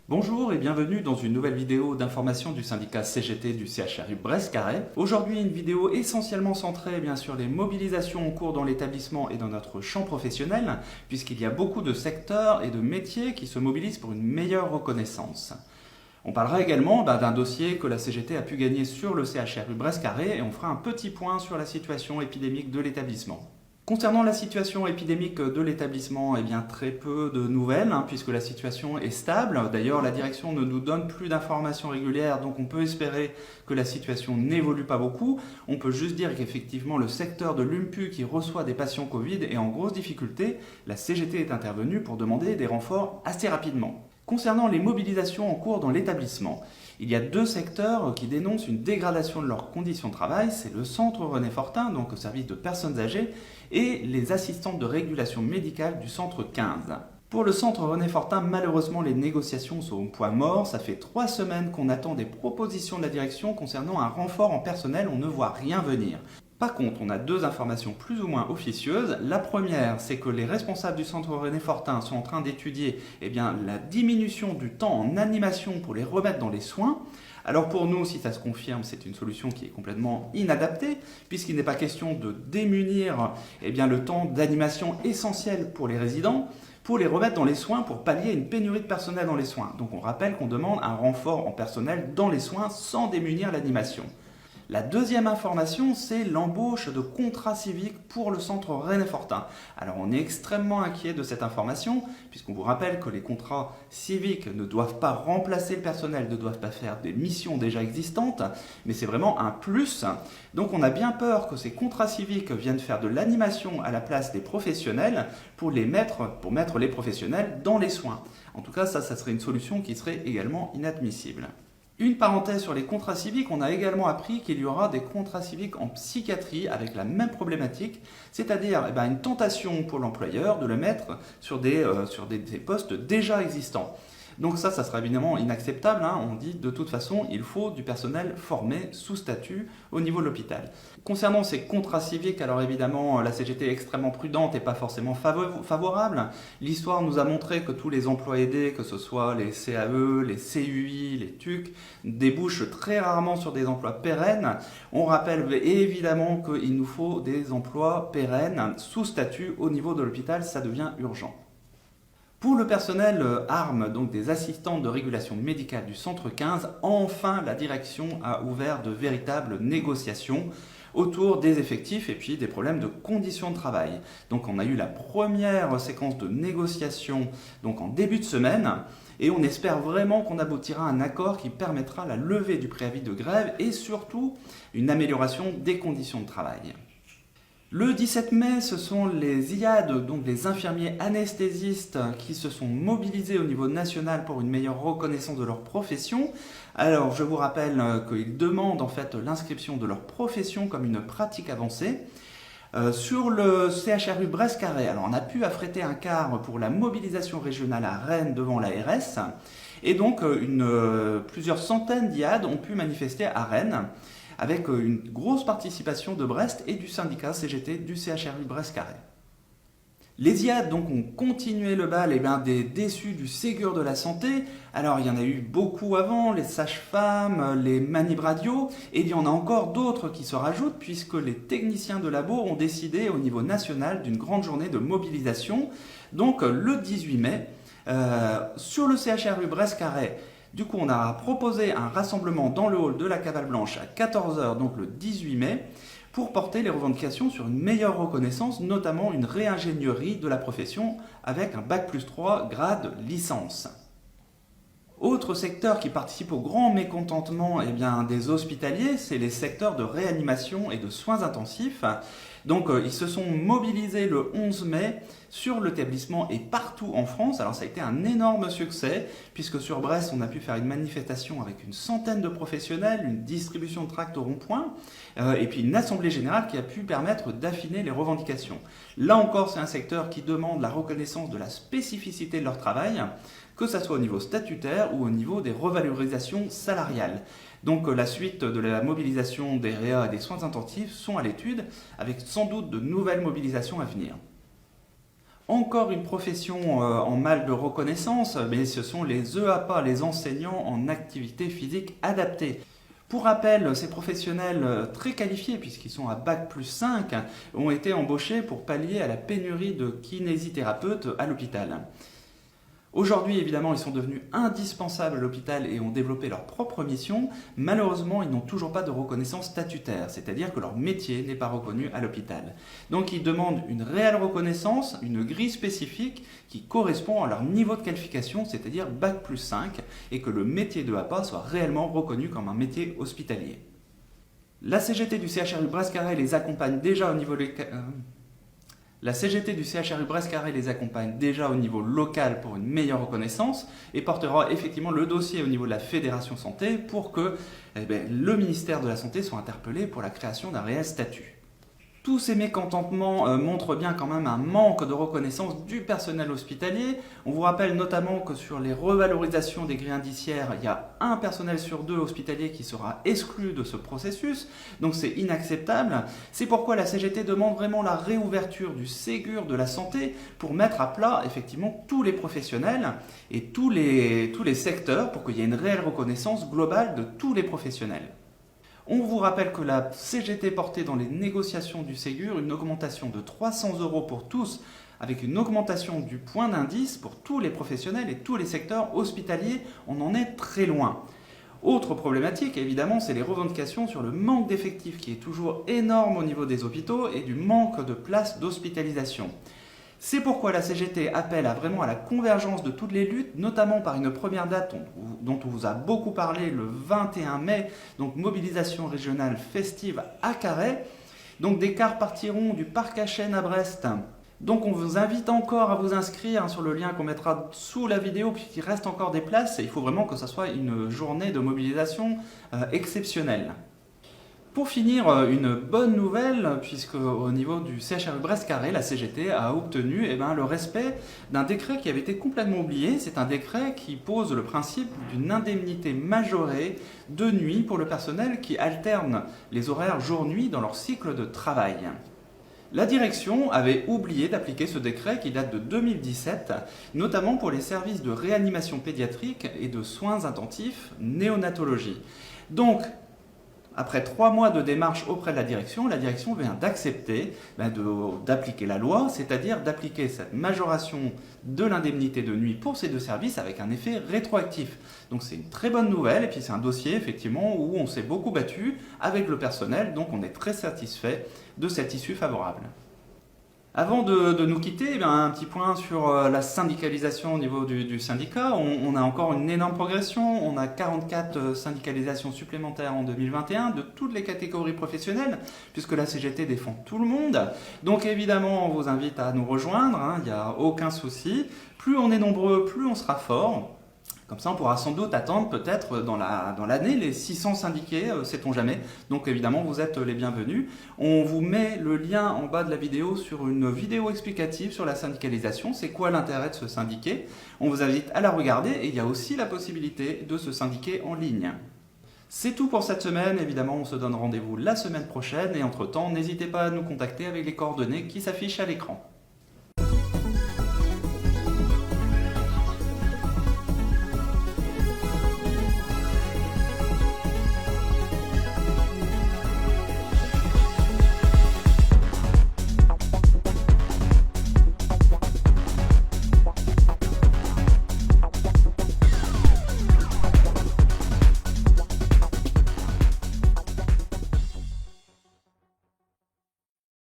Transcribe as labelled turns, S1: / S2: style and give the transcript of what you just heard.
S1: Bonjour et bienvenue dans une nouvelle vidéo d'information du syndicat CGT du CHRU Brest-Carré. Aujourd'hui, une vidéo essentiellement centrée sur les mobilisations en cours dans l'établissement et dans notre champ professionnel, puisqu'il y a beaucoup de secteurs et de métiers qui se mobilisent pour une meilleure reconnaissance. On parlera également d'un dossier que la CGT a pu gagner sur le CHRU Brest-Carré et on fera un petit point sur la situation épidémique de l'établissement. Concernant la situation épidémique de l'établissement, très peu de nouvelles, puisque la situation est stable. D'ailleurs, la direction ne nous donne plus d'informations régulières, donc on peut espérer que la situation n'évolue pas beaucoup. On peut juste dire qu'effectivement, le secteur de l'UMPU qui reçoit des patients Covid est en grosse difficulté. La CGT est intervenue pour demander des renforts assez rapidement. Concernant les mobilisations en cours dans l'établissement, il y a deux secteurs qui dénoncent une dégradation de leurs conditions de travail. C'est le centre René Fortin, donc au service de personnes âgées, et les assistantes de régulation médicale du centre 15. Pour le centre René Fortin, malheureusement, les négociations sont au point mort. Ça fait 3 semaines qu'on attend des propositions de la direction concernant un renfort en personnel. On ne voit rien venir. Par contre, on a deux informations plus ou moins officieuses. La première, c'est que les responsables du centre René Fortin sont en train d'étudier la diminution du temps en animation pour les remettre dans les soins. Alors pour nous, si ça se confirme, c'est une solution qui est complètement inadaptée, puisqu'il n'est pas question de démunir le temps d'animation essentiel pour les résidents, pour les remettre dans les soins, pour pallier une pénurie de personnel dans les soins. Donc on rappelle qu'on demande un renfort en personnel dans les soins sans démunir l'animation. La deuxième information, c'est l'embauche de contrats civiques pour le centre René Fortin. Alors on est extrêmement inquiet de cette information, puisqu'on vous rappelle que les contrats civiques ne doivent pas remplacer le personnel, ne doivent pas faire des missions déjà existantes, mais c'est vraiment un plus. Donc on a bien peur que ces contrats civiques viennent faire de l'animation à la place des professionnels pour mettre les professionnels dans les soins. En tout cas, ça serait une solution qui serait également inadmissible. Une parenthèse sur les contrats civiques, on a également appris qu'il y aura des contrats civiques en psychiatrie avec la même problématique, c'est-à-dire une tentation pour l'employeur de le mettre sur des postes déjà existants. Donc ça sera évidemment inacceptable. On dit de toute façon, il faut du personnel formé sous statut au niveau de l'hôpital. Concernant ces contrats civiques, alors évidemment, la CGT est extrêmement prudente et pas forcément favorable. L'histoire nous a montré que tous les emplois aidés, que ce soit les CAE, les CUI, les TUC, débouchent très rarement sur des emplois pérennes. On rappelle évidemment qu'il nous faut des emplois pérennes sous statut au niveau de l'hôpital, ça devient urgent. Pour le personnel ARM, donc des assistantes de régulation médicale du centre 15, enfin la direction a ouvert de véritables négociations autour des effectifs et puis des problèmes de conditions de travail. Donc on a eu la première séquence de négociations en début de semaine et on espère vraiment qu'on aboutira à un accord qui permettra la levée du préavis de grève et surtout une amélioration des conditions de travail. Le 17 mai, ce sont les IAD, donc les infirmiers anesthésistes, qui se sont mobilisés au niveau national pour une meilleure reconnaissance de leur profession. Alors, je vous rappelle qu'ils demandent en fait l'inscription de leur profession comme une pratique avancée. Sur le CHRU Brest-Carré, alors on a pu affréter un car pour la mobilisation régionale à Rennes devant l'ARS. Et donc, plusieurs centaines d'IAD ont pu manifester à Rennes, avec une grosse participation de Brest et du syndicat CGT du CHRU Brest-Carré. Les IAD donc ont continué le bal des déçus du Ségur de la santé. Alors il y en a eu beaucoup avant, les sages-femmes, les manib radio, et il y en a encore d'autres qui se rajoutent puisque les techniciens de labo ont décidé au niveau national d'une grande journée de mobilisation. Donc le 18 mai, sur le CHRU Brest-Carré, du coup, on a proposé un rassemblement dans le hall de la Cavale Blanche à 14h, donc le 18 mai, pour porter les revendications sur une meilleure reconnaissance, notamment une réingénierie de la profession avec un Bac+3 grade licence. Autre secteur qui participe au grand mécontentement des hospitaliers, c'est les secteurs de réanimation et de soins intensifs. Donc ils se sont mobilisés le 11 mai sur l'établissement et partout en France. Alors ça a été un énorme succès puisque sur Brest on a pu faire une manifestation avec une centaine de professionnels, une distribution de tracts au rond-point et puis une assemblée générale qui a pu permettre d'affiner les revendications. Là encore c'est un secteur qui demande la reconnaissance de la spécificité de leur travail, que ce soit au niveau statutaire ou au niveau des revalorisations salariales. Donc la suite de la mobilisation des réa et des soins intensifs sont à l'étude, avec sans doute de nouvelles mobilisations à venir. Encore une profession en mal de reconnaissance, mais ce sont les EAPA, les enseignants en activité physique adaptée. Pour rappel, ces professionnels très qualifiés, puisqu'ils sont à Bac+5, ont été embauchés pour pallier à la pénurie de kinésithérapeutes à l'hôpital. Aujourd'hui, évidemment, ils sont devenus indispensables à l'hôpital et ont développé leur propre mission. Malheureusement, ils n'ont toujours pas de reconnaissance statutaire, c'est-à-dire que leur métier n'est pas reconnu à l'hôpital. Donc, ils demandent une réelle reconnaissance, une grille spécifique qui correspond à leur niveau de qualification, c'est-à-dire Bac+5, et que le métier de APA soit réellement reconnu comme un métier hospitalier. La CGT du CHRU Brest-Carré les accompagne déjà au niveau La CGT du CHRU Brest-Carré les accompagne déjà au niveau local pour une meilleure reconnaissance et portera effectivement le dossier au niveau de la Fédération Santé pour que le ministère de la Santé soit interpellé pour la création d'un réel statut. Tous ces mécontentements montrent bien quand même un manque de reconnaissance du personnel hospitalier. On vous rappelle notamment que sur les revalorisations des grilles indiciaires, il y a un personnel sur 2 hospitaliers qui sera exclu de ce processus, donc c'est inacceptable. C'est pourquoi la CGT demande vraiment la réouverture du Ségur de la santé pour mettre à plat effectivement tous les professionnels et tous les secteurs pour qu'il y ait une réelle reconnaissance globale de tous les professionnels. On vous rappelle que la CGT portait dans les négociations du Ségur une augmentation de 300 € pour tous, avec une augmentation du point d'indice pour tous les professionnels et tous les secteurs hospitaliers. On en est très loin. Autre problématique, évidemment, c'est les revendications sur le manque d'effectifs qui est toujours énorme au niveau des hôpitaux et du manque de places d'hospitalisation. C'est pourquoi la CGT appelle vraiment à la convergence de toutes les luttes, notamment par une première date dont on vous a beaucoup parlé, le 21 mai, donc mobilisation régionale festive à Carhaix. Donc des cars partiront du parc à Chênes à Brest. Donc on vous invite encore à vous inscrire sur le lien qu'on mettra sous la vidéo puisqu'il reste encore des places et il faut vraiment que ça soit une journée de mobilisation exceptionnelle. Pour finir, une bonne nouvelle, puisque au niveau du CHRU Brest-Carré, la CGT a obtenu le respect d'un décret qui avait été complètement oublié. C'est un décret qui pose le principe d'une indemnité majorée de nuit pour le personnel qui alterne les horaires jour-nuit dans leur cycle de travail. La direction avait oublié d'appliquer ce décret qui date de 2017, notamment pour les services de réanimation pédiatrique et de soins intensifs néonatologie. Donc, après 3 mois de démarche auprès de la direction vient d'accepter d'appliquer la loi, c'est-à-dire d'appliquer cette majoration de l'indemnité de nuit pour ces 2 services avec un effet rétroactif. Donc c'est une très bonne nouvelle et puis c'est un dossier effectivement où on s'est beaucoup battu avec le personnel, donc on est très satisfait de cette issue favorable. Avant de nous quitter, un petit point sur la syndicalisation au niveau du syndicat. On a encore une énorme progression. On a 44 syndicalisations supplémentaires en 2021 de toutes les catégories professionnelles, puisque la CGT défend tout le monde. Donc évidemment, on vous invite à nous rejoindre, il n'y a aucun souci. Plus on est nombreux, plus on sera fort. Comme ça, on pourra sans doute attendre peut-être dans l'année les 600 syndiqués, sait-on jamais. Donc évidemment, vous êtes les bienvenus. On vous met le lien en bas de la vidéo sur une vidéo explicative sur la syndicalisation. C'est quoi l'intérêt de se syndiquer? On vous invite à la regarder et il y a aussi la possibilité de se syndiquer en ligne. C'est tout pour cette semaine. Évidemment, on se donne rendez-vous la semaine prochaine. Et entre-temps, n'hésitez pas à nous contacter avec les coordonnées qui s'affichent à l'écran.